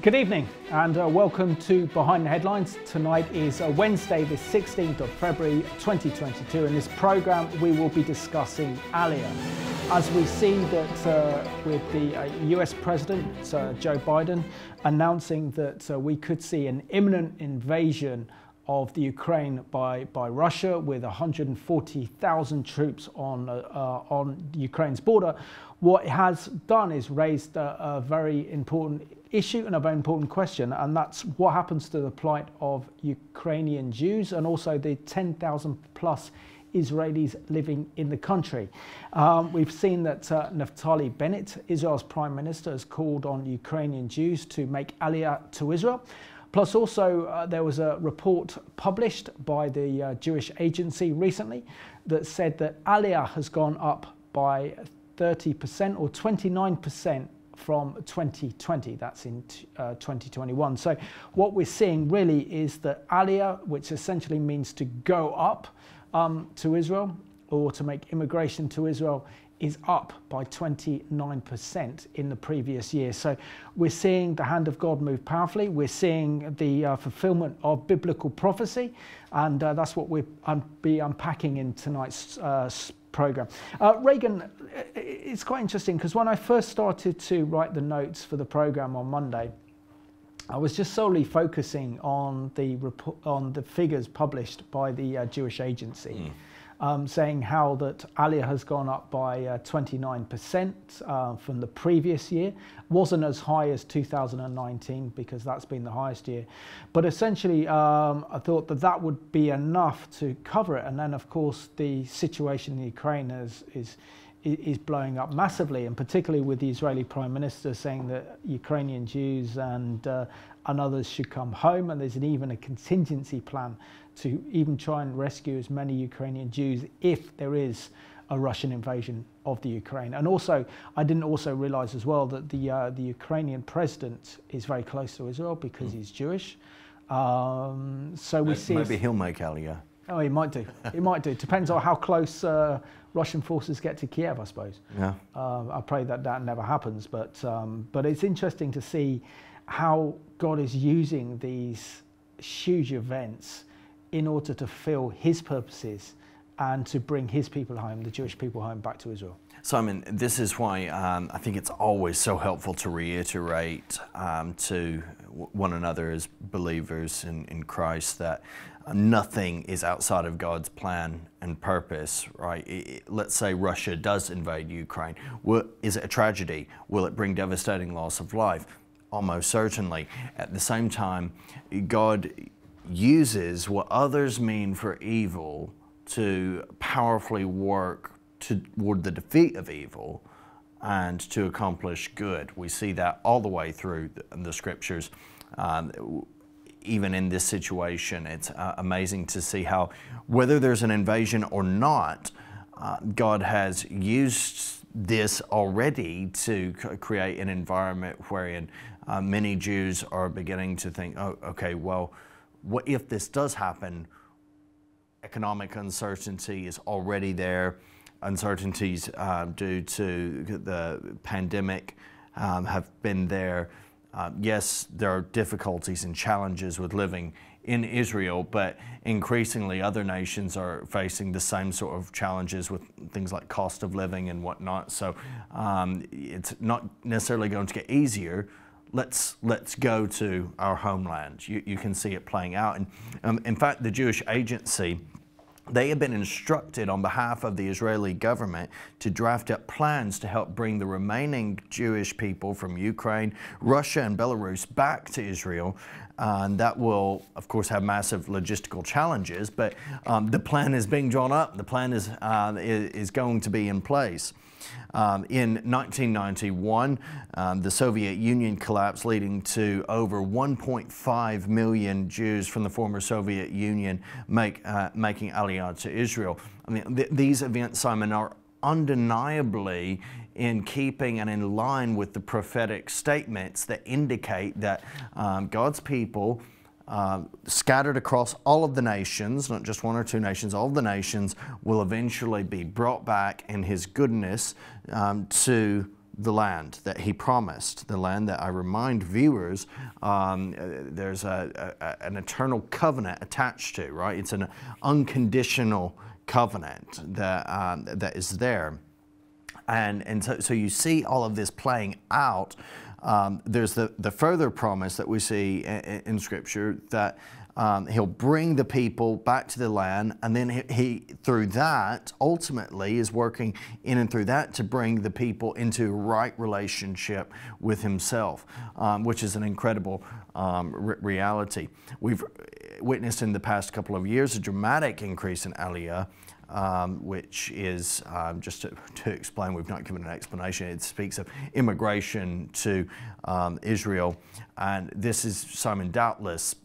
Good evening and welcome to Behind the Headlines. Tonight is Wednesday the 16th of February 2022. In this programme we will be discussing Aliyah. As we see that with the US President Joe Biden announcing that we could see an imminent invasion of the Ukraine by Russia with 140,000 troops on Ukraine's border, what it has done is raised a very important issue and a very important question, and that's what happens to the plight of Ukrainian Jews and also the 10,000 plus Israelis living in the country. We've seen that Naftali Bennett, Israel's Prime Minister, has called on Ukrainian Jews to make Aliyah to Israel. Plus also there was a report published by the Jewish Agency recently that said that Aliyah has gone up by 30% or 29% from 2020, that's in 2021. So what we're seeing really is that Aliyah, which essentially means to go up to Israel or to make immigration to Israel, is up by 29% in the previous year. So we're seeing the hand of God move powerfully. We're seeing the fulfillment of biblical prophecy, and that's what we'll be unpacking in tonight's program. Reagan, it's quite interesting because when I first started to write the notes for the program on Monday, I was just solely focusing on the figures published by the Jewish Agency, saying how that Aliyah has gone up by 29% from the previous year. Wasn't as high as 2019 because that's been the highest year, but essentially I thought that would be enough to cover it. And then of course the situation in Ukraine is blowing up massively, and particularly with the Israeli Prime Minister saying that Ukrainian Jews and others should come home, and there's even a contingency plan to even try and rescue as many Ukrainian Jews if there is a Russian invasion of the Ukraine. And also, I didn't also realize as well that the Ukrainian president is very close to Israel because he's Jewish. So we see maybe he'll make Aliyah. Oh, he might do. He might do. Depends on how close Russian forces get to Kiev, I suppose. Yeah. I pray that never happens. But it's interesting to see how God is using these huge events in order to fulfill his purposes and to bring his people home, the Jewish people home, back to Israel. Simon, this is why I think it's always so helpful to reiterate to one another as believers in Christ that nothing is outside of God's plan and purpose, right? Let's say Russia does invade Ukraine. Is it a tragedy? Will it bring devastating loss of life? Almost certainly. At the same time, God uses what others mean for evil to powerfully work toward the defeat of evil and to accomplish good. We see that all the way through the scriptures. Even in this situation, it's amazing to see how, whether there's an invasion or not, God has used this already to create an environment wherein many Jews are beginning to think, oh, okay, well, what if this does happen? Economic uncertainty is already there. Uncertainties due to the pandemic have been there. Yes, there are difficulties and challenges with living in Israel, but increasingly other nations are facing the same sort of challenges with things like cost of living and whatnot. So it's not necessarily going to get easier. Let's go to our homeland. You can see it playing out. And in fact, the Jewish Agency, they have been instructed on behalf of the Israeli government to draft up plans to help bring the remaining Jewish people from Ukraine, Russia, and Belarus back to Israel. And that will, of course, have massive logistical challenges, but the plan is being drawn up. The plan is going to be in place. In 1991, the Soviet Union collapsed, leading to over 1.5 million Jews from the former Soviet Union making Aliyah to Israel. I mean, these events, Simon, are undeniably in keeping and in line with the prophetic statements that indicate that God's people scattered across all of the nations, not just one or two nations, all of the nations will eventually be brought back in His goodness to the land that he promised, the land that I remind viewers there's an eternal covenant attached to, right? It's an unconditional covenant that is there. And so you see all of this playing out. There's the further promise that we see in Scripture that he'll bring the people back to the land, and then he through that ultimately is working in and through that to bring the people into right relationship with himself, which is an incredible reality. We've witnessed in the past couple of years a dramatic increase in Aliyah, which is, just to explain, we've not given an explanation, it speaks of immigration to Israel, and this is, Simon, doubtless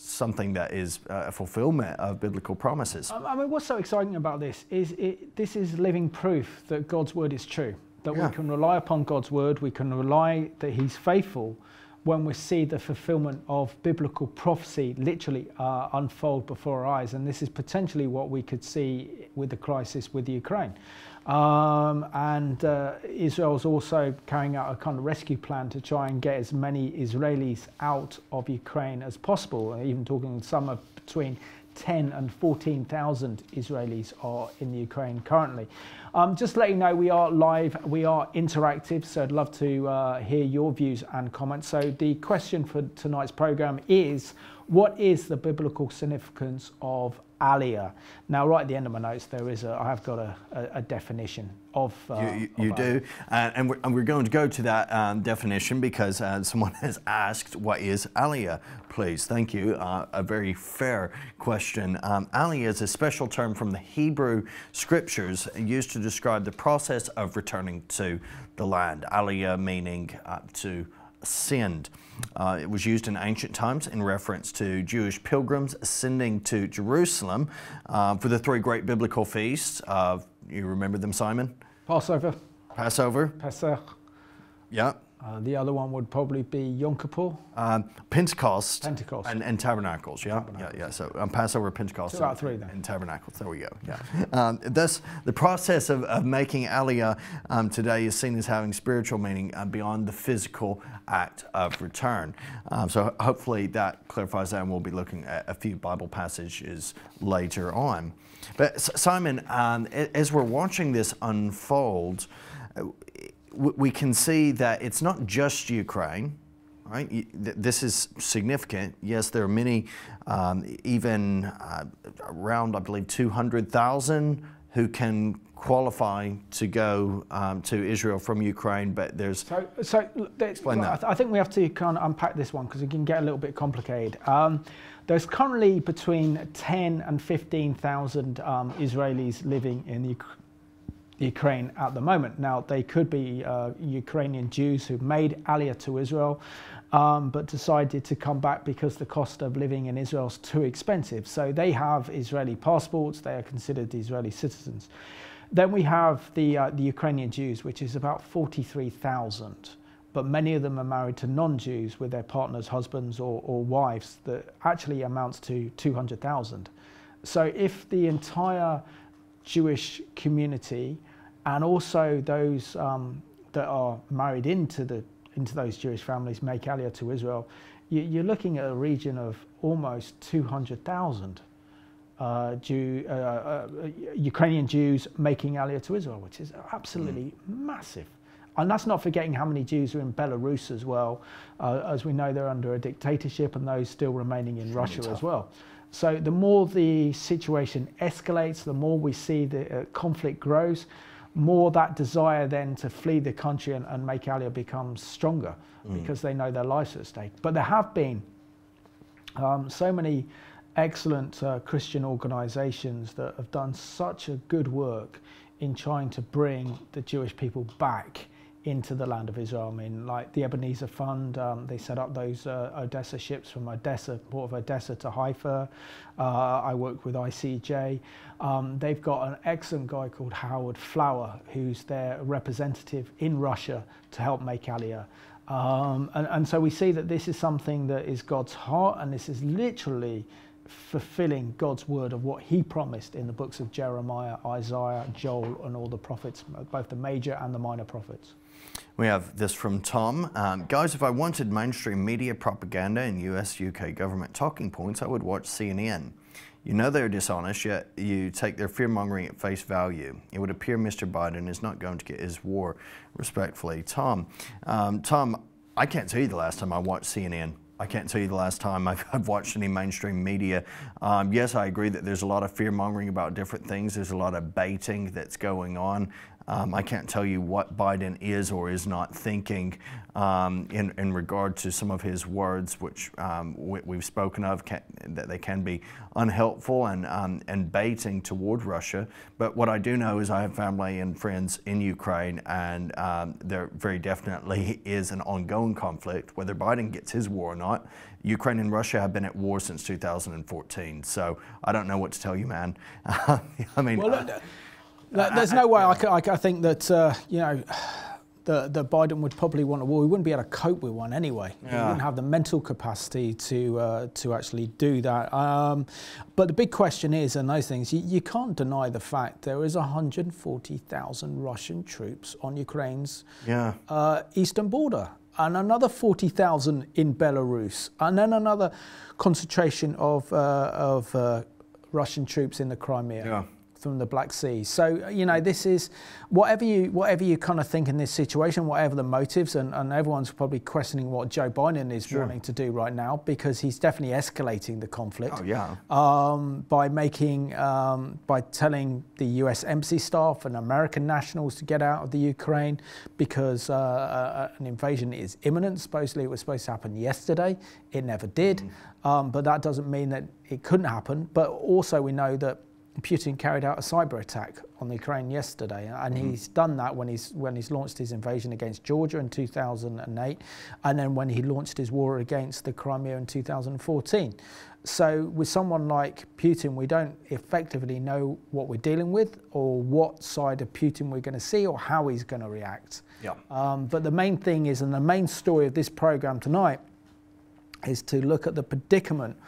something that is a fulfillment of biblical promises. I mean, what's so exciting about this is this is living proof that God's word is true, that we can rely upon God's word, we can rely that he's faithful when we see the fulfillment of biblical prophecy literally unfold before our eyes. And this is potentially what we could see with the crisis with Ukraine. Israel's also carrying out a kind of rescue plan to try and get as many Israelis out of Ukraine as possible. Even talking some of between 10 and 14,000 Israelis are in the Ukraine currently. Just to let you know, we are live, we are interactive, so I'd love to hear your views and comments. So the question for tonight's program is, what is the biblical significance of Aliyah? Now, right at the end of my notes, I have got a definition of. You do, and we're going to go to that definition because someone has asked, "What is Aliyah?" Please, thank you. A very fair question. Aliyah is a special term from the Hebrew Scriptures used to describe the process of returning to the land. Aliyah meaning to ascend. It was used in ancient times in reference to Jewish pilgrims ascending to Jerusalem for the three great biblical feasts. You remember them, Simon? Passover. Pesach. Yeah. The other one would probably be Yom Kippur. Pentecost. And Tabernacles, yeah? Tabernacles. Yeah. So Passover, Pentecost, about three then. And Tabernacles, there we go, yeah. Thus, the process of making Aliyah today is seen as having spiritual meaning beyond the physical act of return. So hopefully that clarifies that, and we'll be looking at a few Bible passages later on. But Simon, as we're watching this unfold, we can see that it's not just Ukraine, right? This is significant. Yes, there are many, even around, I believe, 200,000 who can qualify to go to Israel from Ukraine, but there's... Explain that. I think we have to kind of unpack this one because it can get a little bit complicated. There's currently between 10 and 15,000 Israelis living in Ukraine at the moment. Now, they could be Ukrainian Jews who made Aliyah to Israel, but decided to come back because the cost of living in Israel is too expensive. So they have Israeli passports, they are considered Israeli citizens. Then we have the Ukrainian Jews, which is about 43,000, but many of them are married to non-Jews with their partners, husbands or wives, that actually amounts to 200,000. So if the entire Jewish community and also those that are married into those Jewish families make Aliyah to Israel, you're looking at a region of almost 200,000 Ukrainian Jews making Aliyah to Israel, which is absolutely massive. And that's not forgetting how many Jews are in Belarus as well. As we know, they're under a dictatorship, and those still remaining in Russia as well. So the more the situation escalates, the more we see the conflict grows, more that desire then to flee the country and make Aliyah becomes stronger because they know their lives are at stake. But there have been so many excellent Christian organizations that have done such a good work in trying to bring the Jewish people back into the land of Israel. I mean, like the Ebenezer Fund, they set up those Odessa ships from Port of Odessa to Haifa. I work with ICJ. They've got an excellent guy called Howard Flower, who's their representative in Russia to help make Aliyah. And so we see that this is something that is God's heart, and this is literally fulfilling God's word of what he promised in the books of Jeremiah, Isaiah, Joel, and all the prophets, both the major and the minor prophets. We have this from Tom. Guys, if I wanted mainstream media propaganda and US, UK government talking points, I would watch CNN. You know they're dishonest, yet you take their fear-mongering at face value. It would appear Mr. Biden is not going to get his war. Respectfully, Tom. Tom, I can't tell you the last time I watched CNN. I can't tell you the last time I've watched any mainstream media. Yes, I agree that there's a lot of fear-mongering about different things. There's a lot of baiting that's going on. I can't tell you what Biden is or is not thinking in regard to some of his words, which we've spoken of, that they can be unhelpful and baiting toward Russia. But what I do know is I have family and friends in Ukraine, and there very definitely is an ongoing conflict, whether Biden gets his war or not. Ukraine and Russia have been at war since 2014, so I don't know what to tell you, man. I mean... Well, there's no way I think that, you know, that Biden would probably want a war. He wouldn't be able to cope with one anyway. Yeah. He wouldn't have the mental capacity to actually do that. But the big question is, and those things, you can't deny the fact there is 140,000 Russian troops on Ukraine's eastern border, and another 40,000 in Belarus, and then another concentration of Russian troops in the Crimea. Yeah. From the Black Sea. So, you know, this is, whatever you kind of think in this situation, whatever the motives, and everyone's probably questioning what Joe Biden is wanting to do right now, because he's definitely escalating the conflict. Oh, yeah. By telling the US embassy staff and American nationals to get out of the Ukraine because an invasion is imminent. Supposedly it was supposed to happen yesterday. It never did. But that doesn't mean that it couldn't happen. But also we know that Putin carried out a cyber attack on the Ukraine yesterday, and he's done that when he's launched his invasion against Georgia in 2008, and then when he launched his war against the Crimea in 2014. So with someone like Putin, we don't effectively know what we're dealing with, or what side of Putin we're going to see, or how he's going to react. Yeah. But the main thing is, and the main story of this program tonight, is to look at the predicament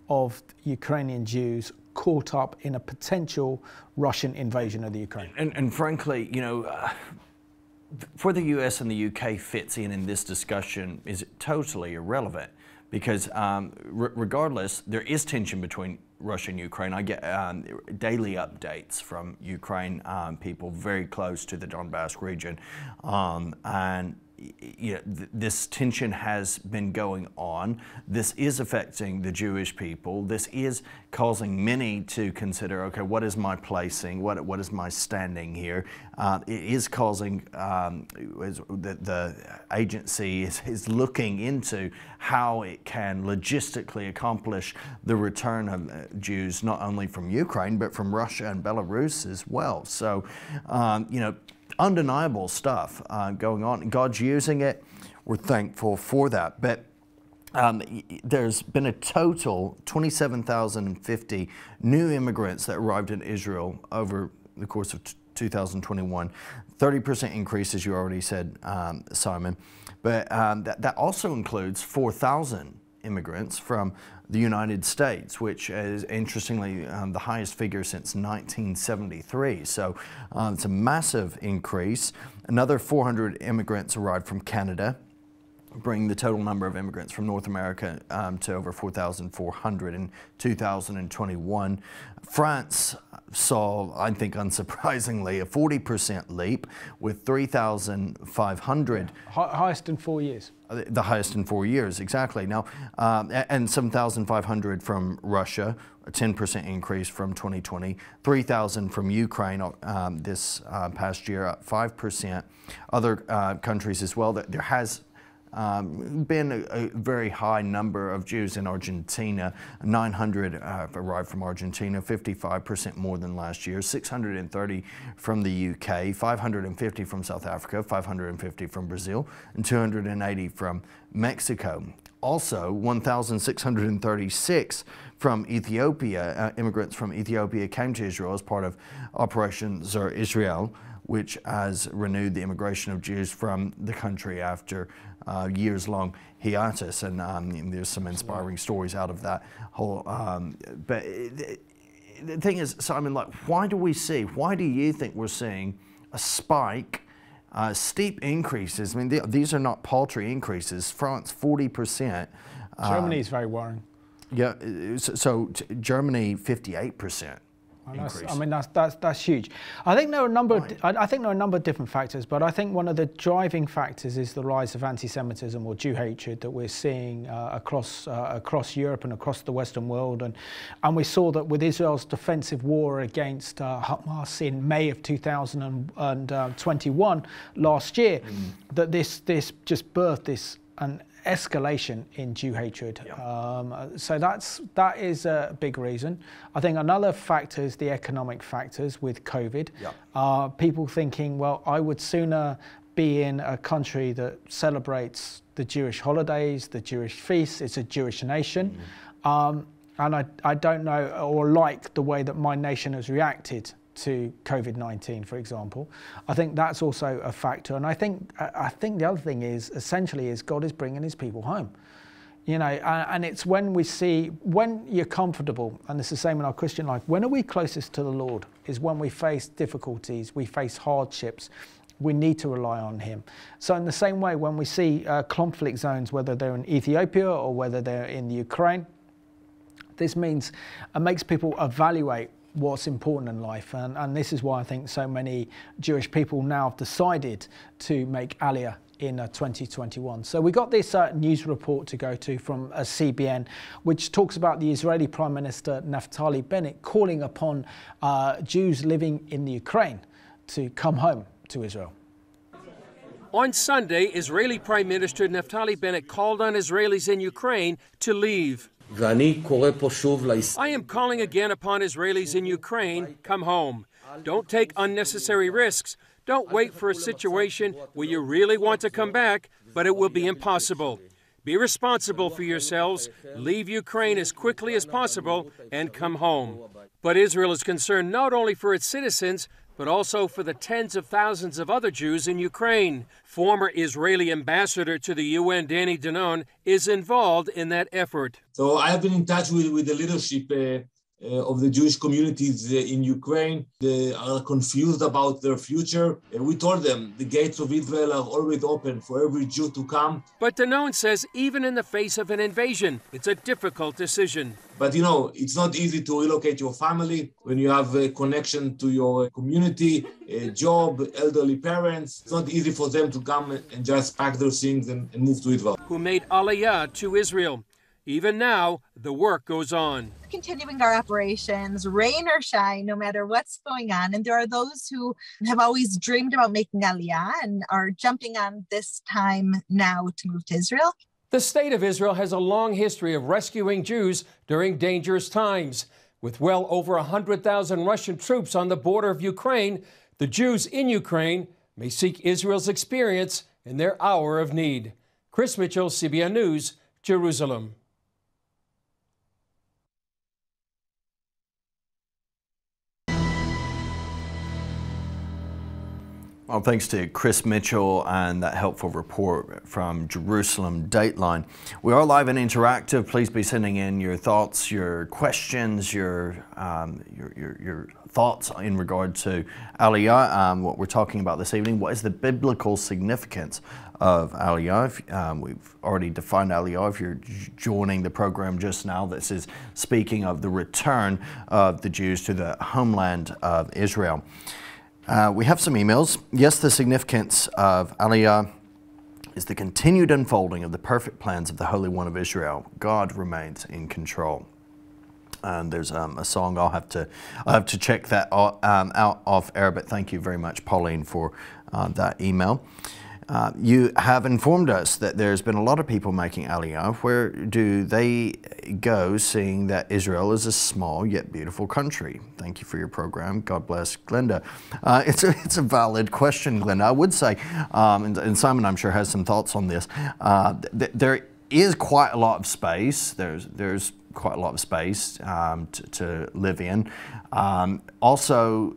of Ukrainian Jews caught up in a potential Russian invasion of the Ukraine. And frankly, you know, for the US and the UK fits in this discussion is totally irrelevant, because regardless, there is tension between Russia and Ukraine. I get daily updates from Ukraine people very close to the Donbass region, and you know, this tension has been going on. This is affecting the Jewish people. This is causing many to consider, okay, what is my placing? What is my standing here? It is causing, the agency is looking into how it can logistically accomplish the return of Jews, not only from Ukraine, but from Russia and Belarus as well. So, you know, undeniable stuff going on. God's using it. We're thankful for that. But there's been a total 27,050 new immigrants that arrived in Israel over the course of 2021. 30% increase, as you already said, Simon. But that also includes 4,000 immigrants from the United States, which is interestingly the highest figure since 1973. So it's a massive increase. Another 400 immigrants arrived from Canada, bringing the total number of immigrants from North America to over 4,400 in 2021. France saw, I think unsurprisingly, a 40% leap with 3,500. Highest in 4 years. The highest in 4 years, exactly. Now, and 7,500 from Russia, a 10% increase from 2020. 3,000 from Ukraine this past year, up 5%. Other countries as well. There has been a very high number of Jews in Argentina. 900 arrived from Argentina, 55% more than last year. 630 from the UK, 550 from South Africa, 550 from Brazil, and 280 from Mexico. Also, 1,636 from Ethiopia, immigrants from Ethiopia came to Israel as part of Operation Zur Israel, which has renewed the immigration of Jews from the country after years-long hiatus, and there's some inspiring stories out of that whole. But the thing is, Simon, like, why do you think we're seeing a spike steep increases. I mean, these are not paltry increases. France, 40%. Germany is very worrying. Yeah, so Germany, 58%. I mean, that's huge. I think there are a number. I think there are a number of different factors, but I think one of the driving factors is the rise of anti-Semitism or Jew hatred that we're seeing across Europe and across the Western world, and we saw that with Israel's defensive war against Hamas in May of 2021 last year, that this just birthed an escalation in Jew hatred. So that is a big reason. I think another factor is the economic factors with COVID. People thinking, well, I would sooner be in a country that celebrates the Jewish holidays, the Jewish feasts. It's a Jewish nation. And I don't know or like the way that my nation has reacted to COVID-19, for example. I think that's also a factor. And I think the other thing is, essentially, is God is bringing his people home. You know, and it's when we see, when you're comfortable, and it's the same in our Christian life, when are we closest to the Lord? Is when we face difficulties, we face hardships, we need to rely on him. So in the same way, when we see conflict zones, whether they're in Ethiopia or whether they're in the Ukraine, this means it makes people evaluate what's important in life, and this is why I think so many Jewish people now have decided to make Aliyah in 2021. So we got this news report to go to from CBN, which talks about the Israeli Prime Minister Naftali Bennett calling upon Jews living in the Ukraine to come home to Israel. On Sunday, Israeli Prime Minister Naftali Bennett called on Israelis in Ukraine to leave. I am calling again upon Israelis in Ukraine, come home. Don't take unnecessary risks. Don't wait for a situation where you really want to come back, but it will be impossible. Be responsible for yourselves, leave Ukraine as quickly as possible, and come home. But Israel is concerned not only for its citizens, but also for the tens of thousands of other Jews in Ukraine. Former Israeli ambassador to the UN, Danny Danon, is involved in that effort. So I have been in touch with the leadership of the Jewish communities in Ukraine. They are confused about their future. We told them the gates of Israel are always open for every Jew to come. But Danon says even in the face of an invasion, it's a difficult decision. But you know, it's not easy to relocate your family when you have a connection to your community, a job, elderly parents. It's not easy for them to come and just pack their things and move to Israel. Who made Aliyah to Israel. Even now, the work goes on. Continuing our operations, rain or shine, no matter what's going on. And there are those who have always dreamed about making Aliyah and are jumping on this time now to move to Israel. The state of Israel has a long history of rescuing Jews during dangerous times. With well over 100,000 Russian troops on the border of Ukraine, the Jews in Ukraine may seek Israel's experience in their hour of need. Chris Mitchell, CBN News, Jerusalem. Well, thanks to Chris Mitchell and that helpful report from Jerusalem Dateline. We are live and interactive. Please be sending in your thoughts, your questions, your thoughts in regard to Aliyah, what we're talking about this evening. What is the biblical significance of Aliyah? We've already defined Aliyah. If you're joining the program just now, this is speaking of the return of the Jews to the homeland of Israel. We have some emails. Yes, the significance of Aliyah is the continued unfolding of the perfect plans of the Holy One of Israel. God remains in control. And there's a song I'll have to check that out off air, but thank you very much, Pauline, for that email. You have informed us that there's been a lot of people making Aliyah. Where do they go, seeing that Israel is a small yet beautiful country? Thank you for your program. God bless, Glenda. It's a valid question, Glenda. I would say, and Simon, I'm sure, has some thoughts on this. There is quite a lot of space. There's quite a lot of space to live in. Also,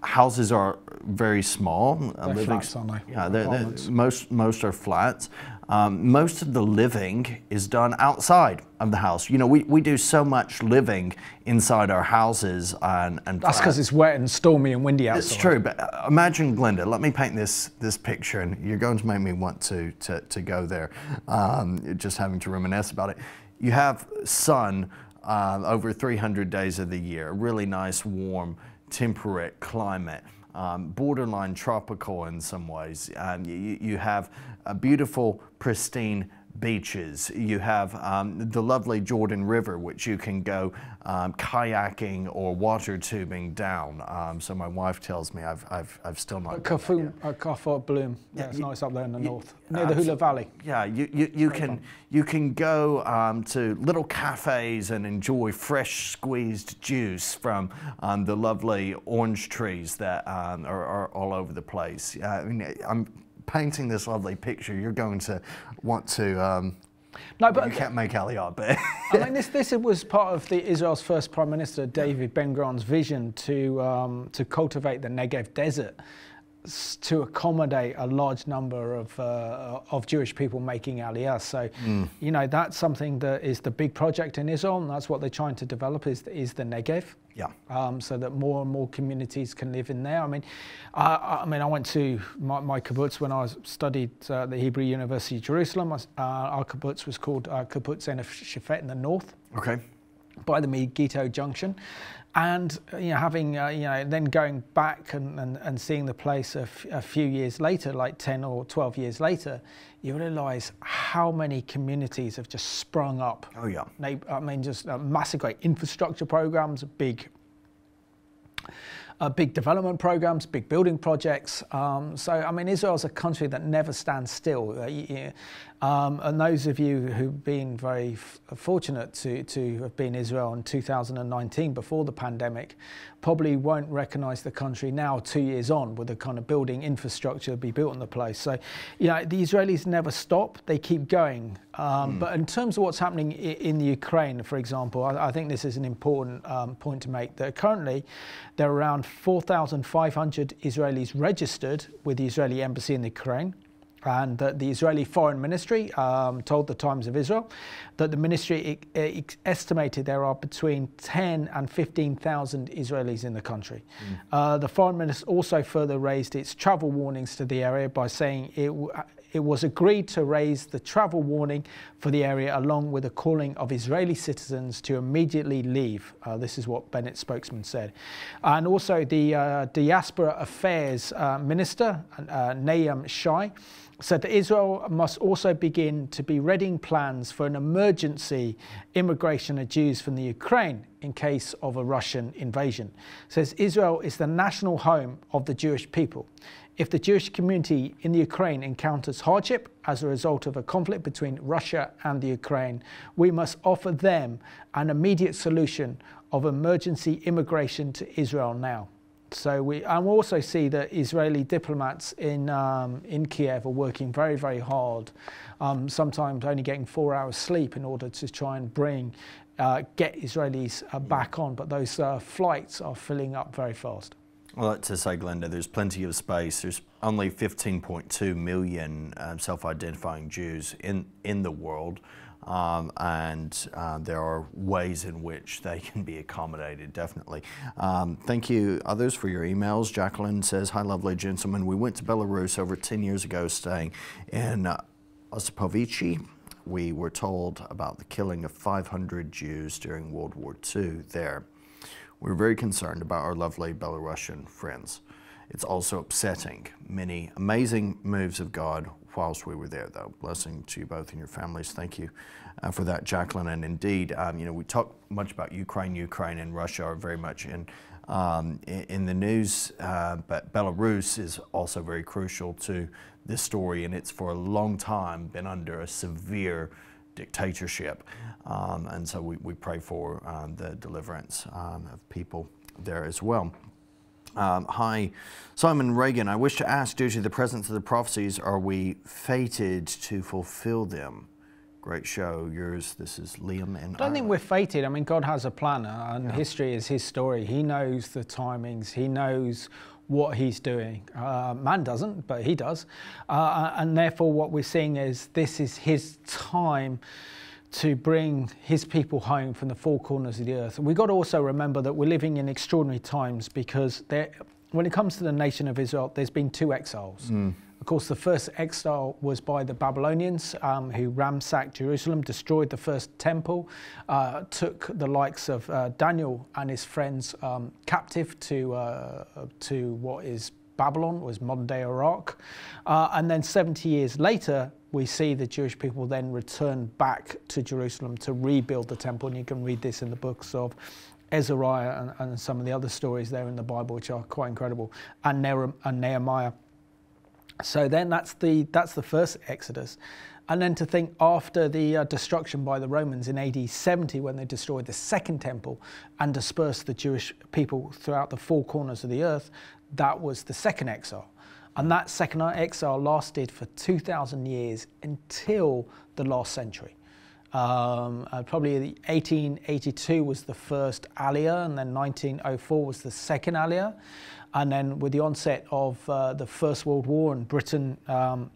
houses are very small. They're flats, aren't they? Yeah, most are flats. most of the living is done outside of the house. You know, we do so much living inside our houses, and that's because it's wet and stormy and windy outside. It's true, but imagine, Glenda, let me paint this picture, and you're going to make me want to go there, just having to reminisce about it. You have sun over 300 days of the year, really nice, warm, temperate climate. Borderline tropical in some ways. You have beautiful, pristine beaches. You have the lovely Jordan River, which you can go kayaking or water tubing down. So my wife tells me I've still not. Kafut Bloom. Yeah, it's nice up there in the north, near the Hula Valley. Yeah, you can go to little cafes and enjoy fresh squeezed juice from the lovely orange trees that are all over the place. I mean, I'm painting this lovely picture. You're going to want to. No, but you can't make Aliyah, but I mean, this was part of Israel's first Prime Minister David Ben-Gurion's vision to cultivate the Negev desert to accommodate a large number of Jewish people making Aliyah. So, you know, that's something that is the big project in Israel, and that's what they're trying to develop is the Negev. Yeah. So that more and more communities can live in there. I went to my kibbutz when I studied at the Hebrew University of Jerusalem. Our kibbutz was called Kibbutz En Shafet in the north. Okay. By the Megiddo Junction. And having then going back and seeing the place a few years later, like 10 or 12 years later, you realise how many communities have just sprung up. Oh yeah. I mean, just massive great infrastructure programs, big development programs, big building projects. So, I mean, Israel's a country that never stands still. And those of you who've been very fortunate to have been in Israel in 2019 before the pandemic probably won't recognise the country now 2 years on with the kind of building infrastructure to be built in the place. So, the Israelis never stop, they keep going. But in terms of what's happening in the Ukraine, for example, I think this is an important point to make, that currently there are around 4,500 Israelis registered with the Israeli embassy in the Ukraine. And that the Israeli Foreign Ministry told the Times of Israel that the ministry estimated there are between 10 and 15,000 Israelis in the country. The Foreign Ministry also further raised its travel warnings to the area by saying it was agreed to raise the travel warning for the area along with a calling of Israeli citizens to immediately leave. This is what Bennett's spokesman said. And also the Diaspora Affairs Minister, Nahum Shai, said that Israel must also begin to be readying plans for an emergency immigration of Jews from the Ukraine in case of a Russian invasion. It says Israel is the national home of the Jewish people. If the Jewish community in the Ukraine encounters hardship as a result of a conflict between Russia and the Ukraine, we must offer them an immediate solution of emergency immigration to Israel now. So we also see that Israeli diplomats in Kiev are working very, very hard, sometimes only getting 4 hours sleep in order to try and get Israelis back on. But those flights are filling up very fast. Well, like to say, Glenda, there's plenty of space. There's only 15.2 million self-identifying Jews in the world. There are ways in which they can be accommodated, definitely. Thank you, others, for your emails. Jacqueline says, hi, lovely gentlemen. We went to Belarus over 10 years ago, staying in Osipovichi. We were told about the killing of 500 Jews during World War II there. We're very concerned about our lovely Belarusian friends. It's also upsetting. Many amazing moves of God whilst we were there, though. Blessing to you both and your families. Thank you for that, Jacqueline. And indeed, we talk much about Ukraine. Ukraine and Russia are very much in the news, but Belarus is also very crucial to this story, and it's for a long time been under a severe dictatorship. And so we pray for the deliverance of people there as well. Hi, Simon Reagan. I wish to ask, due to the presence of the prophecies, are we fated to fulfill them? great show. Yours, this is Liam and I don't think we're fated. I mean, God has a plan, and history is his story. He knows the timings. He knows what he's doing. Man doesn't, but he does. And therefore what we're seeing is this is his time to bring his people home from the four corners of the earth. We've got to also remember that we're living in extraordinary times, because when it comes to the nation of Israel, there's been two exiles. Of course, the first exile was by the Babylonians, who ransacked Jerusalem, destroyed the first temple, took the likes of Daniel and his friends captive to what is Babylon, was modern-day Iraq. And then 70 years later, we see the Jewish people then return back to Jerusalem to rebuild the temple. And you can read this in the books of Ezariah and some of the other stories there in the Bible, which are quite incredible, and Nehemiah. So then that's the first Exodus. And then to think after the destruction by the Romans in AD 70, when they destroyed the second temple and dispersed the Jewish people throughout the four corners of the earth, that was the second exile. And that second exile lasted for 2,000 years until the last century. Probably 1882 was the first Aliyah, and then 1904 was the second Aliyah. And then with the onset of the First World War and Britain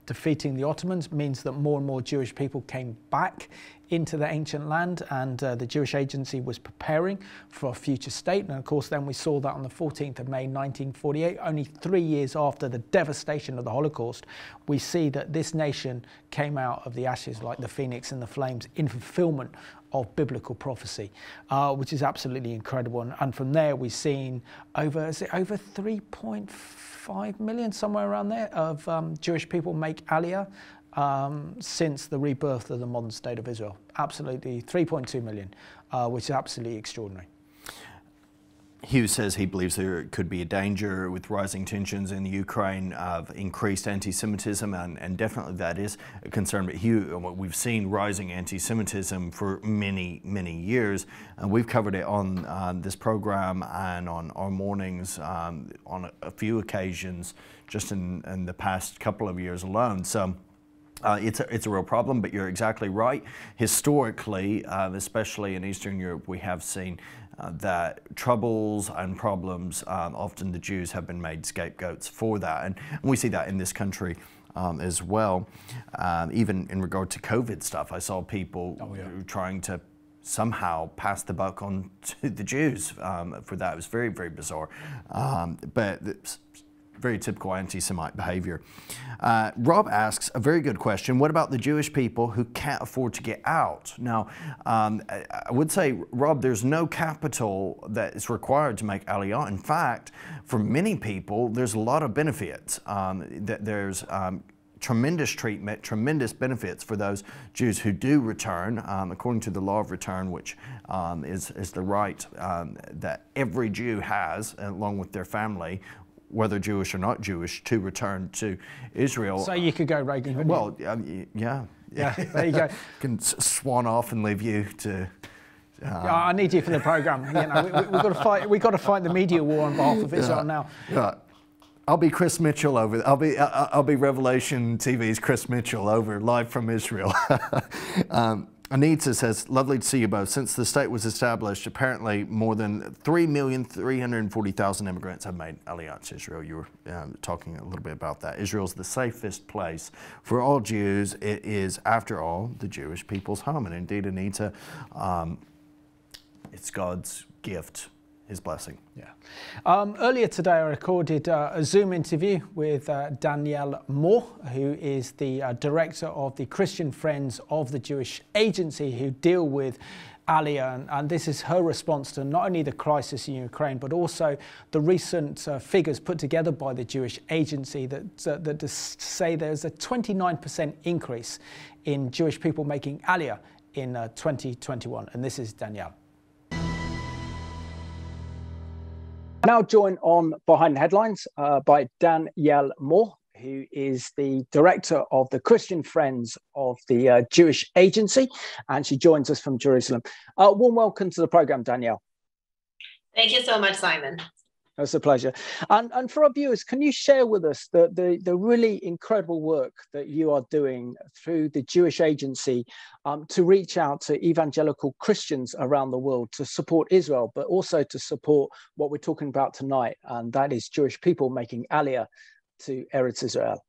defeating the Ottomans, means that more and more Jewish people came back into the ancient land, and the Jewish Agency was preparing for a future state. And of course then we saw that on the 14th of May 1948, only 3 years after the devastation of the Holocaust, we see that this nation came out of the ashes like the phoenix in the flames in fulfilment of biblical prophecy, which is absolutely incredible. And from there we've seen over 3.5 million, somewhere around there, of Jewish people make Aliyah since the rebirth of the modern state of Israel. Absolutely 3.2 million, which is absolutely extraordinary. Hugh says he believes there could be a danger with rising tensions in the Ukraine of increased anti-Semitism, and definitely that is a concern. But Hugh, we've seen rising anti-Semitism for many, many years, and we've covered it on this program and on our mornings on a few occasions just in the past couple of years alone. So it's a real problem, but you're exactly right. Historically, especially in Eastern Europe, we have seen that troubles and problems, often the Jews have been made scapegoats for that. And we see that in this country as well. Even in regard to COVID stuff, I saw people trying to somehow pass the buck on to the Jews for that. It was very, very bizarre. But it's very typical anti-Semite behavior. Rob asks a very good question. What about the Jewish people who can't afford to get out? Now, I would say, Rob, there's no capital that is required to make Aliyah. In fact, for many people, there's a lot of benefits. There's tremendous treatment, tremendous benefits for those Jews who do return, according to the law of return, which is the right that every Jew has, along with their family, whether Jewish or not Jewish, to return to Israel. So you could go, Reagan. Well, yeah, there you go. Can swan off and leave you to. I need you for the program. You know, we've got to fight. We've got to fight the media war on behalf of Israel now. Yeah. I'll be Chris Mitchell over. I'll be Revelation TV's Chris Mitchell over live from Israel. Anita says, lovely to see you both. Since the state was established, apparently more than 3,340,000 immigrants have made Aliyah to Israel. You were talking a little bit about that. Israel's the safest place for all Jews. It is, after all, the Jewish people's home. And indeed, Anita, it's God's gift, his blessing. Yeah. Earlier today, I recorded a Zoom interview with Danielle Moore, who is the director of the Christian Friends of the Jewish Agency, who deal with Aliyah, and this is her response to not only the crisis in Ukraine, but also the recent figures put together by the Jewish Agency that say there's a 29% increase in Jewish people making Aliyah in 2021. And this is Danielle. Now joined on Behind the Headlines by Danielle Moore, who is the director of the Christian Friends of the Jewish Agency, and she joins us from Jerusalem. Warm welcome to the program, Danielle. Thank you so much, Simon. It's a pleasure. And for our viewers, can you share with us the really incredible work that you are doing through the Jewish Agency to reach out to evangelical Christians around the world to support Israel, but also to support what we're talking about tonight, and that is Jewish people making Aliyah to Eretz Israel?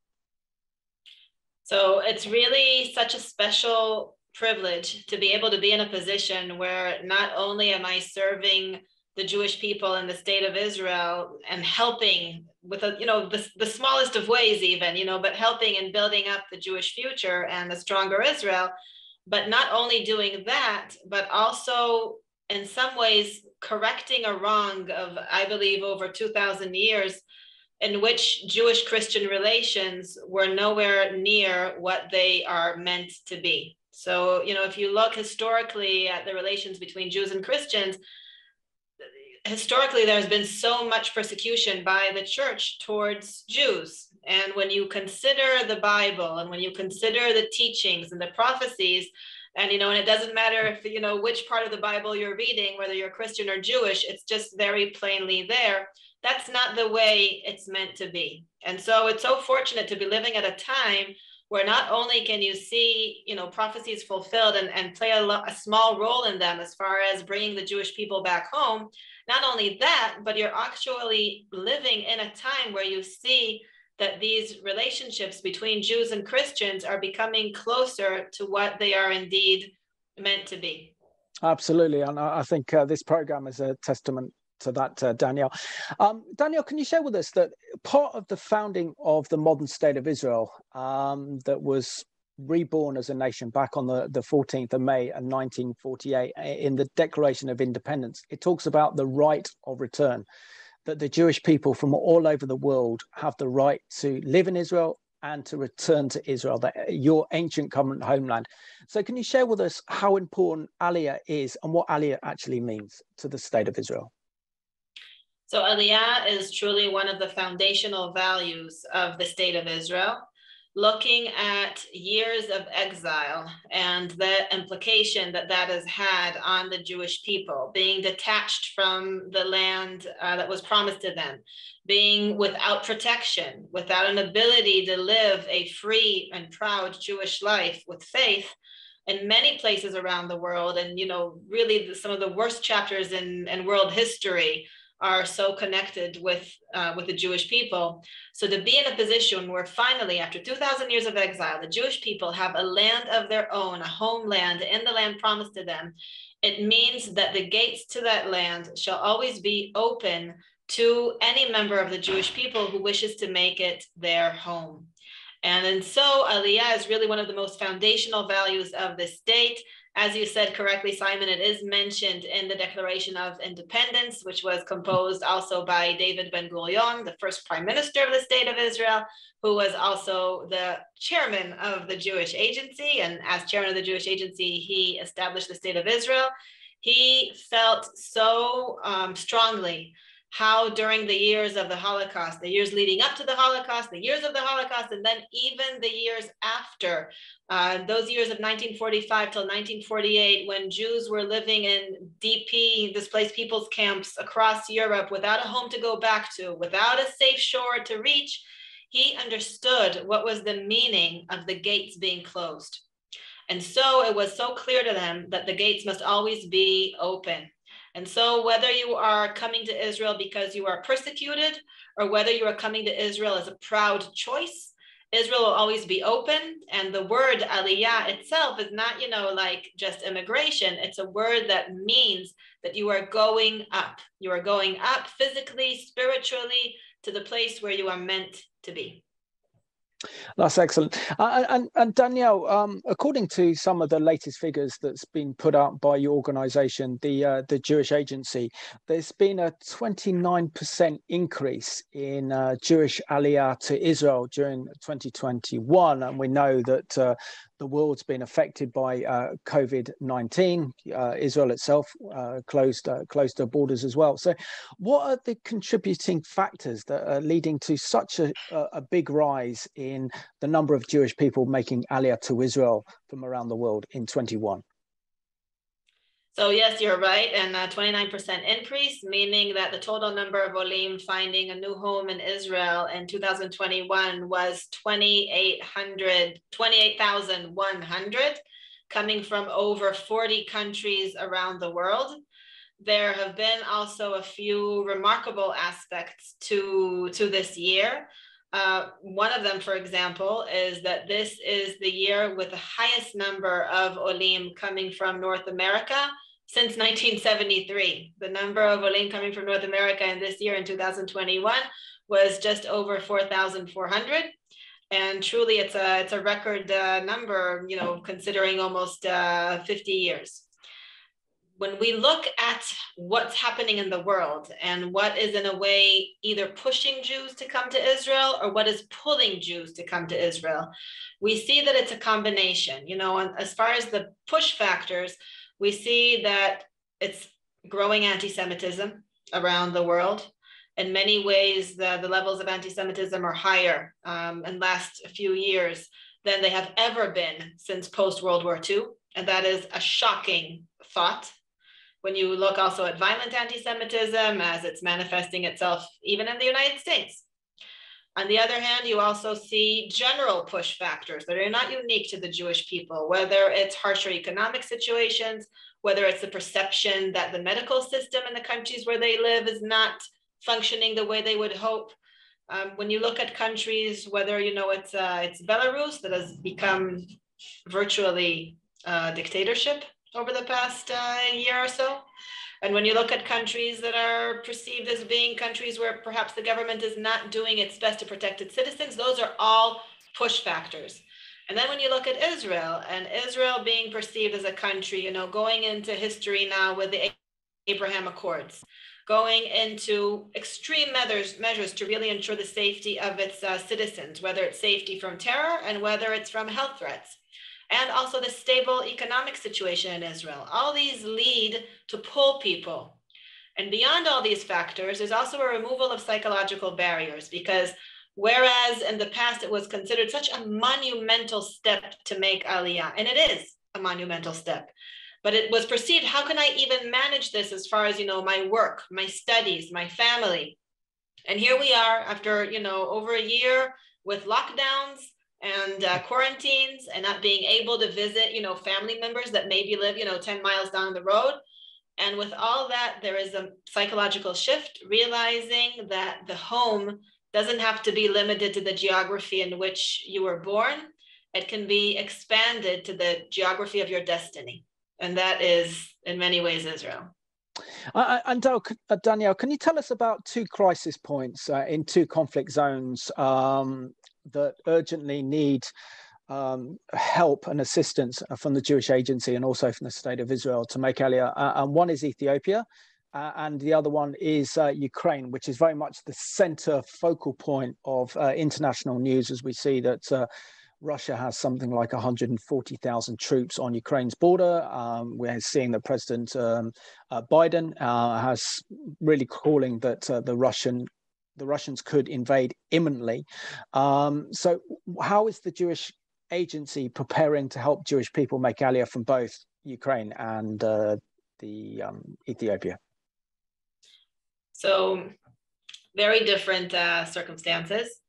So it's really such a special privilege to be able to be in a position where not only am I serving the Jewish people in the state of Israel and helping with the smallest of ways even, but helping and building up the Jewish future and a stronger Israel, but not only doing that, but also in some ways correcting a wrong of, I believe, over 2,000 years in which Jewish-Christian relations were nowhere near what they are meant to be. So, if you look historically at the relations between Jews and Christians, historically, there's been so much persecution by the church towards Jews. And when you consider the Bible and when you consider the teachings and the prophecies, and, and it doesn't matter if, which part of the Bible you're reading, whether you're Christian or Jewish, it's just very plainly there. That's not the way it's meant to be. And so it's so fortunate to be living at a time where not only can you see, prophecies fulfilled and play a small role in them as far as bringing the Jewish people back home. Not only that, but you're actually living in a time where you see that these relationships between Jews and Christians are becoming closer to what they are indeed meant to be. Absolutely. And I think this program is a testament to that, Danielle. Danielle, can you share with us that part of the founding of the modern state of Israel that was reborn as a nation back on the 14th of May in 1948 in the Declaration of Independence, it talks about the right of return, that the Jewish people from all over the world have the right to live in Israel and to return to Israel, your ancient covenant homeland. So can you share with us how important Aliyah is and what Aliyah actually means to the state of Israel? So Aliyah is truly one of the foundational values of the state of Israel, looking at years of exile and the implication that has had on the Jewish people, being detached from the land that was promised to them, being without protection, without an ability to live a free and proud Jewish life with faith in many places around the world. And, really some of the worst chapters in world history are so connected with the Jewish people. So to be in a position where finally, after 2,000 years of exile, the Jewish people have a land of their own, a homeland in the land promised to them, it means that the gates to that land shall always be open to any member of the Jewish people who wishes to make it their home. And so Aliyah is really one of the most foundational values of the state. As you said correctly, Simon, it is mentioned in the Declaration of Independence, which was composed also by David Ben-Gurion, the first prime minister of the state of Israel, who was also the chairman of the Jewish Agency. And as chairman of the Jewish Agency, he established the state of Israel. He felt so strongly how during the years of the Holocaust, the years leading up to the Holocaust, the years of the Holocaust, and then even the years after, those years of 1945 till 1948, when Jews were living in DP, displaced people's camps across Europe without a home to go back to, without a safe shore to reach, he understood what was the meaning of the gates being closed. And so it was so clear to them that the gates must always be open. And so whether you are coming to Israel because you are persecuted or whether you are coming to Israel as a proud choice, Israel will always be open. And the word Aliyah itself is not, like just immigration. It's a word that means that you are going up. You are going up physically, spiritually, to the place where you are meant to be. That's excellent. And Danielle, according to some of the latest figures that's been put out by your organization, the Jewish Agency, there's been a 29% increase in Jewish Aliyah to Israel during 2021. And we know that the world's been affected by COVID-19. Israel itself closed their borders as well. So what are the contributing factors that are leading to such a big rise in the number of Jewish people making Aliyah to Israel from around the world in 21? So yes, you're right, and 29% increase, meaning that the total number of Olim finding a new home in Israel in 2021 was 28,100, coming from over 40 countries around the world. There have been also a few remarkable aspects to this year. One of them, for example, is that this is the year with the highest number of Olim coming from North America since 1973. The number of Olim coming from North America in this year in 2021 was just over 4,400. And truly it's a record number, you know, considering almost 50 years. When we look at what's happening in the world and what is in a way either pushing Jews to come to Israel or what is pulling Jews to come to Israel, we see that it's a combination. You know, as far as the push factors, we see that it's growing anti-Semitism around the world. In many ways, the levels of anti-Semitism are higher in the last few years than they have ever been since post-World War II. And that is a shocking thought. When you look also at violent anti-Semitism as it's manifesting itself even in the United States. On the other hand, you also see general push factors that are not unique to the Jewish people, whether it's harsher economic situations, whether it's the perception that the medical system in the countries where they live is not functioning the way they would hope. When you look at countries, whether you know it's Belarus that has become virtually a dictatorship over the past year or so. And when you look at countries that are perceived as being countries where perhaps the government is not doing its best to protect its citizens, those are all push factors. And then when you look at Israel, and Israel being perceived as a country, you know, going into history now with the Abraham Accords, going into extreme measures to really ensure the safety of its citizens, whether it's safety from terror and whether it's from health threats. And also the stable economic situation in Israel. All these lead to pull people. And beyond all these factors, there's also a removal of psychological barriers, because whereas in the past it was considered such a monumental step to make Aliyah, and it is a monumental step, but it was perceived, how can I even manage this as far as, you know, my work, my studies, my family? And here we are after, you know, over a year with lockdowns and quarantines and not being able to visit, you know, family members that maybe live, you know, 10 miles down the road. And with all that, there is a psychological shift, realizing that the home doesn't have to be limited to the geography in which you were born. It can be expanded to the geography of your destiny. And that is, in many ways, Israel. And Danielle, can you tell us about two crisis points in two conflict zones that urgently need help and assistance from the Jewish Agency and also from the State of Israel to make Aliyah? And one is Ethiopia, and the other one is Ukraine, which is very much the center focal point of international news, as we see that Russia has something like 140,000 troops on Ukraine's border. We're seeing that President Biden has really calling that the Russians could invade imminently. So how is the Jewish Agency preparing to help Jewish people make Aliyah from both Ukraine and Ethiopia? So very different circumstances.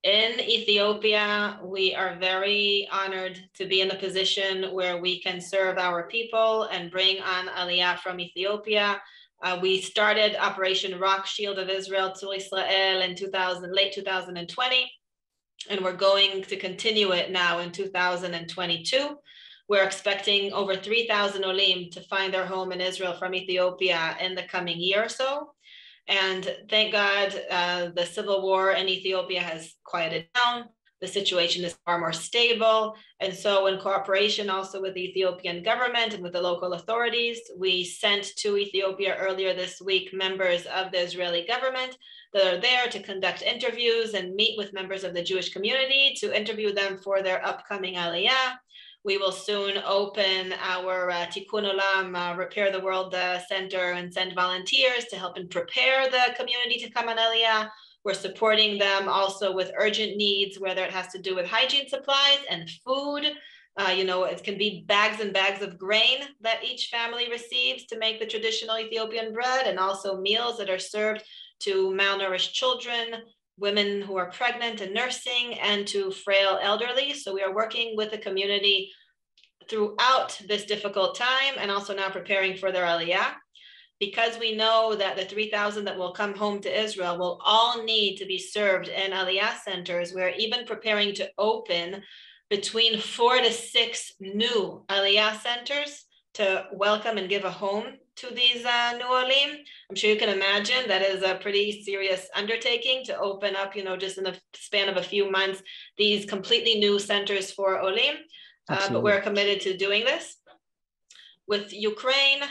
In Ethiopia, we are very honored to be in a position where we can serve our people and bring on Aliyah from Ethiopia. We started Operation Rock Shield of Israel to Israel in late 2020, and we're going to continue it now in 2022. We're expecting over 3,000 Olim to find their home in Israel from Ethiopia in the coming year or so. And thank God, the civil war in Ethiopia has quieted down. The situation is far more stable. And so in cooperation also with the Ethiopian government and with the local authorities, we sent to Ethiopia earlier this week members of the Israeli government that are there to conduct interviews and meet with members of the Jewish community to interview them for their upcoming Aliyah. We will soon open our Tikkun Olam, Repair the World Center, and send volunteers to help and prepare the community to come on Aliyah. We're supporting them also with urgent needs, whether it has to do with hygiene supplies and food, It can be bags and bags of grain that each family receives to make the traditional Ethiopian bread, and also meals that are served to malnourished children, women who are pregnant and nursing, and to frail elderly. So we are working with the community throughout this difficult time, and also now preparing for their Aliyah. Because we know that the 3,000 that will come home to Israel will all need to be served in Aliyah centers, we're even preparing to open between 4 to 6 new Aliyah centers to welcome and give a home to these new Olim. I'm sure you can imagine that is a pretty serious undertaking to open up, just in the span of a few months, these completely new centers for Olim. But we're committed to doing this. With Ukraine,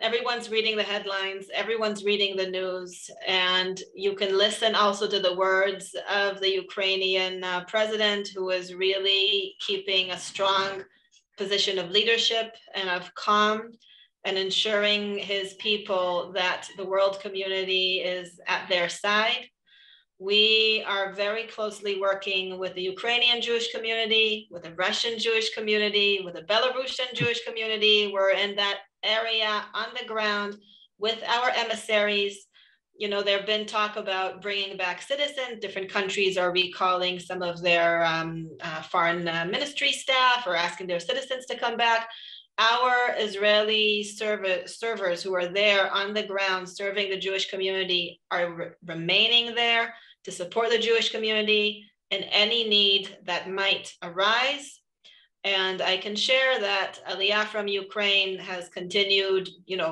everyone's reading the headlines, everyone's reading the news, and you can listen also to the words of the Ukrainian president, who is really keeping a strong position of leadership and of calm, and ensuring his people that the world community is at their side. We are very closely working with the Ukrainian Jewish community, with the Russian Jewish community, with the Belarusian Jewish community. We're in that area on the ground with our emissaries. There have been talk about bringing back citizens. Different countries are recalling some of their foreign ministry staff or asking their citizens to come back. Our Israeli servers who are there on the ground serving the Jewish community are remaining there to support the Jewish community in any need that might arise. And I can share that Aliyah from Ukraine has continued,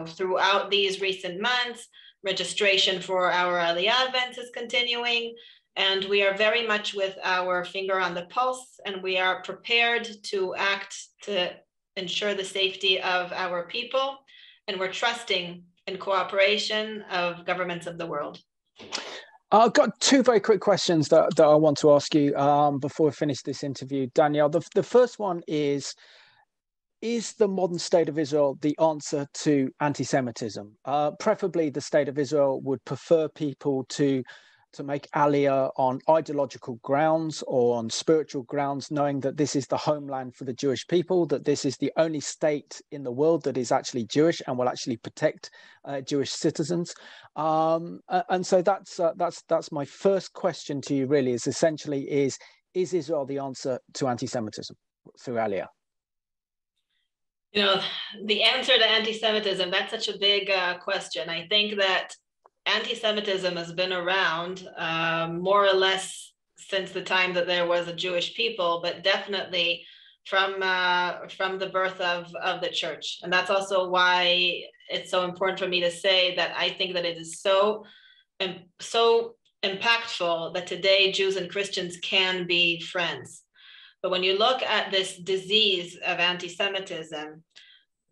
throughout these recent months. Registration for our Aliyah events is continuing, and we are very much with our finger on the pulse, and we are prepared to act to ensure the safety of our people, and we're trusting in cooperation of governments of the world. I've got 2 very quick questions that I want to ask you before we finish this interview, Danielle. The first one is the modern state of Israel the answer to anti-Semitism? Preferably, the state of Israel would prefer people to make Aliyah on ideological grounds or on spiritual grounds, knowing that this is the homeland for the Jewish people, that this is the only state in the world that is actually Jewish and will actually protect Jewish citizens. And so that's my first question to you, really, is essentially is Israel the answer to anti-Semitism through Aliyah? The answer to anti-Semitism, that's such a big question. I think that anti-Semitism has been around more or less since the time that there was a Jewish people, but definitely from the birth of the church. And that's also why it's so important for me to say that I think that it is so impactful that today Jews and Christians can be friends. But when you look at this disease of anti-Semitism,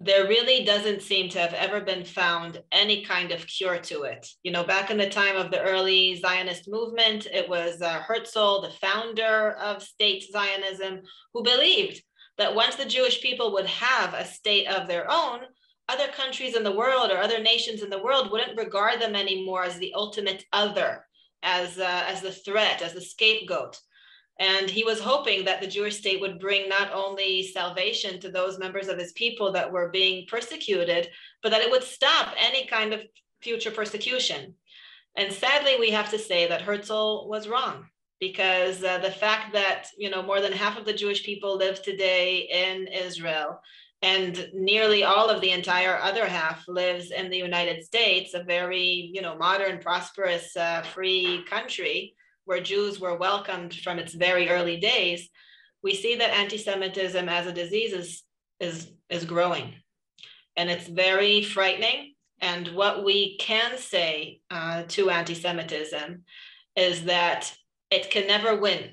there really doesn't seem to have ever been found any kind of cure to it. Back in the time of the early Zionist movement, it was Herzl, the founder of state Zionism, who believed that once the Jewish people would have a state of their own, other countries in the world or other nations in the world wouldn't regard them anymore as the ultimate other, as the threat, as the scapegoat. And he was hoping that the Jewish state would bring not only salvation to those members of his people that were being persecuted, but that it would stop any kind of future persecution. And sadly, we have to say that Herzl was wrong, because the fact that, more than half of the Jewish people live today in Israel, and nearly all of the entire other half lives in the United States, a very, modern, prosperous, free country, where Jews were welcomed from its very early days, we see that anti-Semitism as a disease is growing. And it's very frightening. And what we can say to anti-Semitism is that it can never win.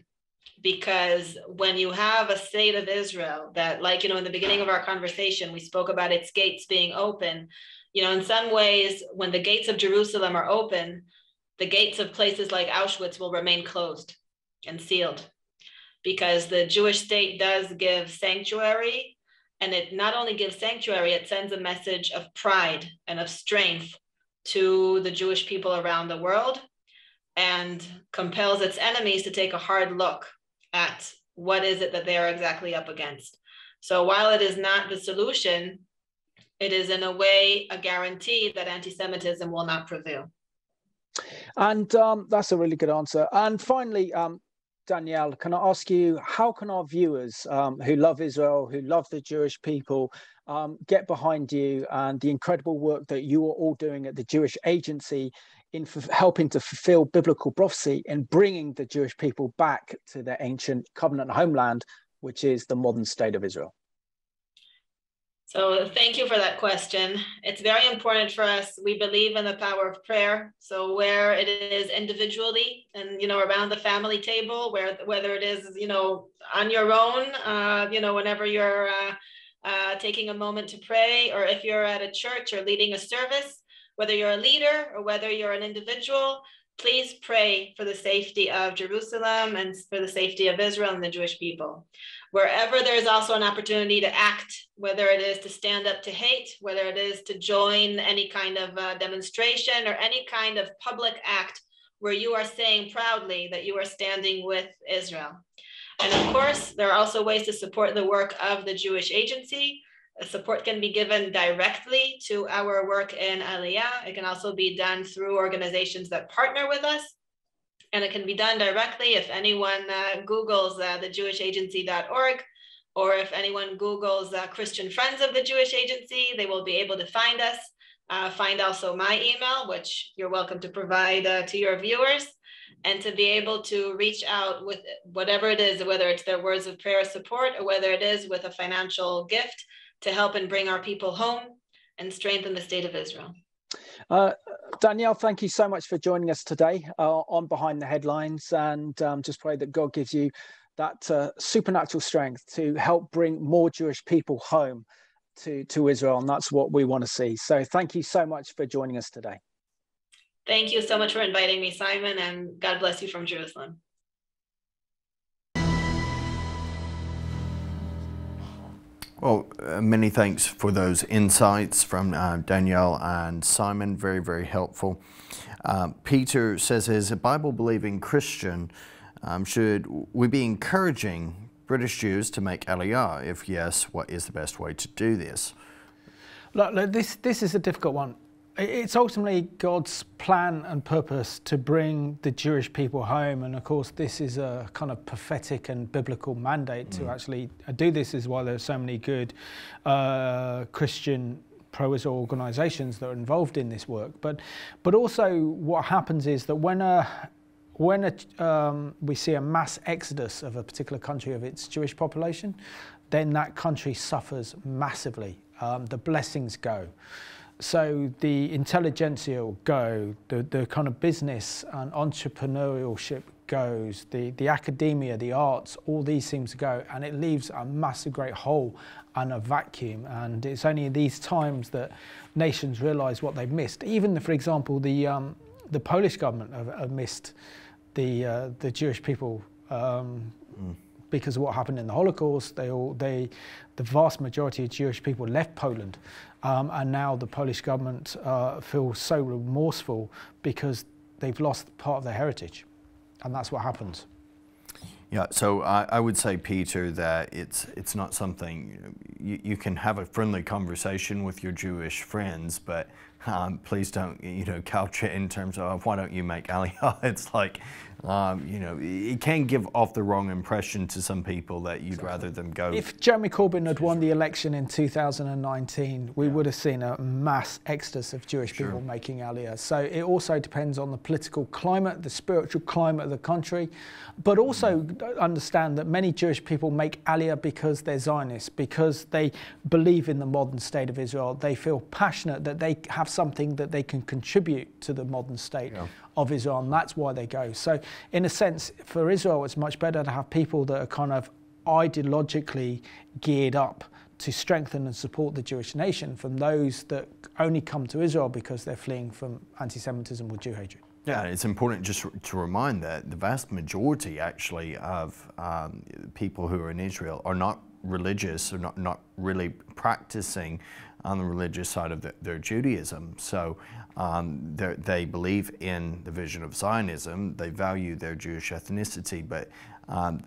Because when you have a state of Israel that, like, in the beginning of our conversation, we spoke about its gates being open, in some ways, when the gates of Jerusalem are open, the gates of places like Auschwitz will remain closed and sealed, because the Jewish state does give sanctuary, and it not only gives sanctuary, it sends a message of pride and of strength to the Jewish people around the world, and compels its enemies to take a hard look at what is it that they are exactly up against. So while it is not the solution, it is in a way a guarantee that anti-Semitism will not prevail. And that's a really good answer. And finally, Danielle, can I ask you, how can our viewers who love Israel, who love the Jewish people, get behind you and the incredible work that you are all doing at the Jewish Agency in helping to fulfill biblical prophecy and bringing the Jewish people back to their ancient covenant homeland, which is the modern state of Israel? So thank you for that question. It's very important for us. We believe in the power of prayer. So where it is individually and, around the family table, whether it is, on your own, whenever you're taking a moment to pray, or if you're at a church or leading a service, whether you're a leader or whether you're an individual, please pray for the safety of Jerusalem and for the safety of Israel and the Jewish people. Wherever there's also an opportunity to act, whether it is to stand up to hate, whether it is to join any kind of demonstration or any kind of public act where you are saying proudly that you are standing with Israel. And of course, there are also ways to support the work of the Jewish Agency. Support can be given directly to our work in Aliyah. It can also be done through organizations that partner with us. And it can be done directly if anyone Googles thejewishAgency.org, or if anyone Googles Christian Friends of the Jewish Agency, they will be able to find us. Find also my email, which you're welcome to provide to your viewers, and to be able to reach out with whatever it is, whether it's their words of prayer support or whether it is with a financial gift to help and bring our people home and strengthen the state of Israel. Danielle, thank you so much for joining us today on Behind the Headlines, and just pray that God gives you that supernatural strength to help bring more Jewish people home to Israel, and that's what we want to see. So thank you so much for joining us today. Thank you so much for inviting me, Simon, and God bless you from Jerusalem. Well, many thanks for those insights from Danielle and Simon. Very, very helpful. Peter says, as a Bible-believing Christian, should we be encouraging British Jews to make Aliyah? If yes, what is the best way to do this? Look, this is a difficult one. It's ultimately God's plan and purpose to bring the Jewish people home, and of course this is a kind of prophetic and biblical mandate to actually do this, is why there's so many good Christian pro-Israel organizations that are involved in this work. But also what happens is that when we see a mass exodus of a particular country of its Jewish population, then that country suffers massively. The blessings go. So the intelligentsia will go, the kind of business and entrepreneurship goes, the academia, the arts, all these things go, and it leaves a massive great hole and a vacuum. And it's only in these times that nations realize what they've missed. Even, for example, the Polish government have missed the Jewish people because of what happened in the Holocaust. The vast majority of Jewish people left Poland, and now the Polish government feels so remorseful because they've lost part of their heritage, and that's what happens. Yeah, so I would say, Peter, that it's not something you can have a friendly conversation with your Jewish friends, but please don't couch it in terms of why don't you make Aliyah. It's like it can give off the wrong impression to some people that you'd rather them go. If Jeremy Corbyn had won the election in 2019, we would have seen a mass exodus of Jewish people making Aliyah. So it also depends on the political climate, the spiritual climate of the country, but also understand that many Jewish people make Aliyah because they're Zionists, because they believe in the modern state of Israel. They feel passionate that they have something that they can contribute to the modern state of Israel, and that's why they go. So in a sense, for Israel, it's much better to have people that are kind of ideologically geared up to strengthen and support the Jewish nation from those that only come to Israel because they're fleeing from anti-Semitism or Jew hatred. Yeah, it's important just to remind that the vast majority actually of people who are in Israel are not religious, or not really practicing on the religious side of their Judaism. So they believe in the vision of Zionism, they value their Jewish ethnicity, but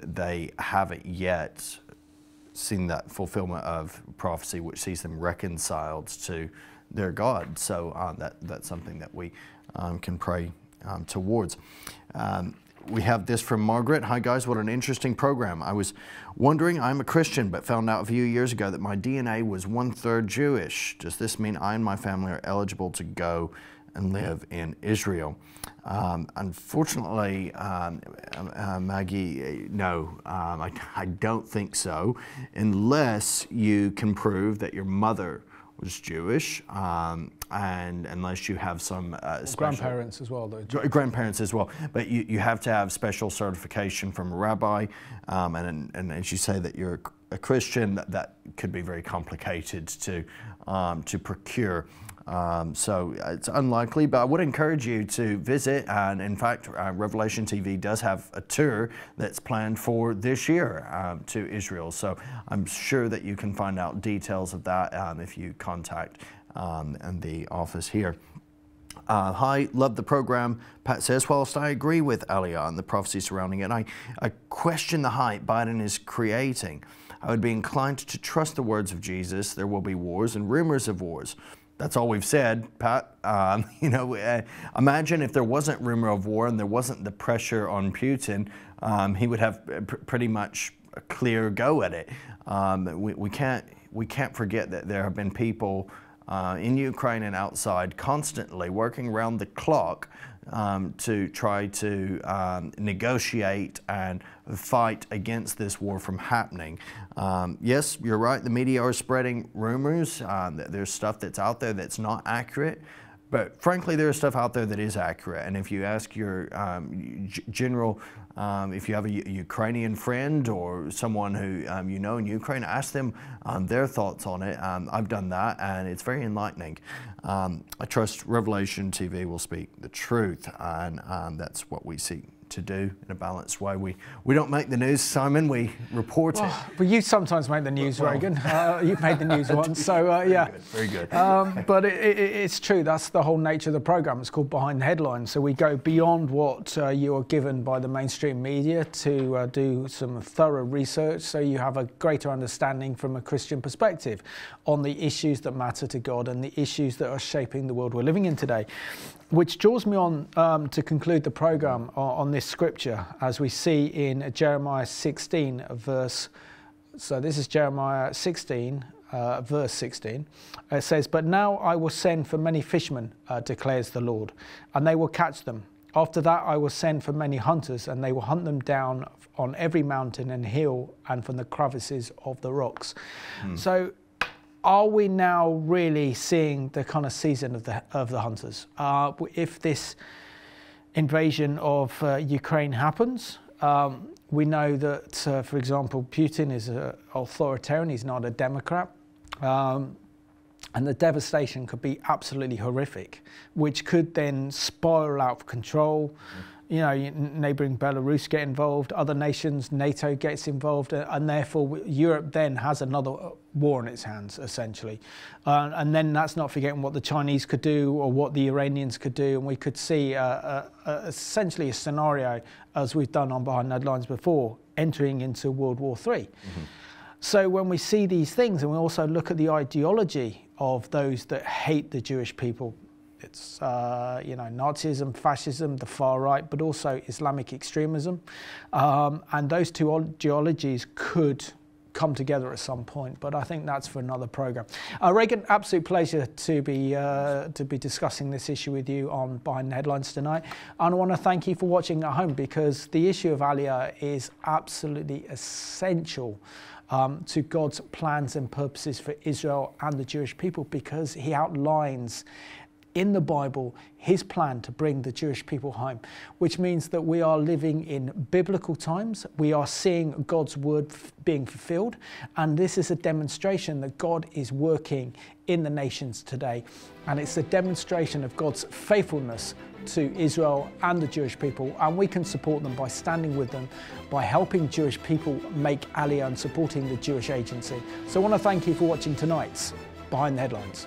they haven't yet seen that fulfillment of prophecy, which sees them reconciled to their God. So that's something that we can pray towards. We have this from Margaret. Hi guys, what an interesting program. I was wondering, I'm a Christian, but found out a few years ago that my DNA was 1/3 Jewish. Does this mean I and my family are eligible to go and live in Israel? Unfortunately, Maggie, no, I don't think so, unless you can prove that your mother was Jewish, and unless you have some special grandparents as well, though. Grandparents as well, but you have to have special certification from a rabbi, and as you say that you're a Christian, that could be very complicated to procure. So it's unlikely, but I would encourage you to visit, and in fact Revelation TV does have a tour that's planned for this year to Israel, so I'm sure that you can find out details of that if you contact the office here. Hi, love the program. Pat says, whilst I agree with Aliyah and the prophecy surrounding it, I question the hype Biden is creating. I would be inclined to trust the words of Jesus. There will be wars and rumors of wars. That's all we've said, Pat. Imagine if there wasn't rumor of war and there wasn't the pressure on Putin, he would have pretty much a clear go at it. We can't forget that there have been people in Ukraine and outside constantly working around the clock to try to negotiate and fight against this war from happening. Yes, you're right, the media are spreading rumors. There's stuff that's out there that's not accurate, but frankly there's stuff out there that is accurate. And if you ask your general, if you have a Ukrainian friend or someone who you know in Ukraine, ask them their thoughts on it. I've done that and it's very enlightening. I trust Revelation TV will speak the truth, and that's what we seek to do in a balanced way. We don't make the news, Simon, we report it. But you sometimes make the news, Reagan. You've made the news once, so yeah. Very good. But it's true, that's the whole nature of the programme. It's called Behind the Headlines, so we go beyond what you are given by the mainstream media to do some thorough research, so you have a greater understanding from a Christian perspective on the issues that matter to God and the issues that are shaping the world we're living in today. Which draws me on to conclude the programme on this scripture, as we see in Jeremiah 16 verse, so this is Jeremiah 16 verse 16. It says, "But now I will send for many fishermen, declares the Lord, and they will catch them. After that I will send for many hunters, and they will hunt them down on every mountain and hill and from the crevices of the rocks." So are we now really seeing the kind of season of the hunters? If this invasion of Ukraine happens, we know that, for example, Putin is an authoritarian, he's not a democrat, and the devastation could be absolutely horrific, which could then spiral out of control. You know, neighbouring Belarus get involved, other nations, NATO gets involved, and therefore Europe then has another war in its hands, essentially. And then that's not forgetting what the Chinese could do or what the Iranians could do, and we could see essentially a scenario, as we've done on Behind the Headlines before, entering into World War III. So when we see these things, and we also look at the ideology of those that hate the Jewish people, it's you know, Nazism, fascism, the far right, but also Islamic extremism, and those two ideologies could come together at some point. But I think that's for another program. Reagan, absolute pleasure to be discussing this issue with you on Behind the Headlines tonight. And I want to thank you for watching at home, because the issue of Aliyah is absolutely essential to God's plans and purposes for Israel and the Jewish people, because he outlines in the Bible his plan to bring the Jewish people home, which means that we are living in biblical times. We are seeing God's word being fulfilled, and this is a demonstration that God is working in the nations today, and it's a demonstration of God's faithfulness to Israel and the Jewish people, and we can support them by standing with them, by helping Jewish people make Aliyah and supporting the Jewish Agency. So I want to thank you for watching tonight's Behind the Headlines.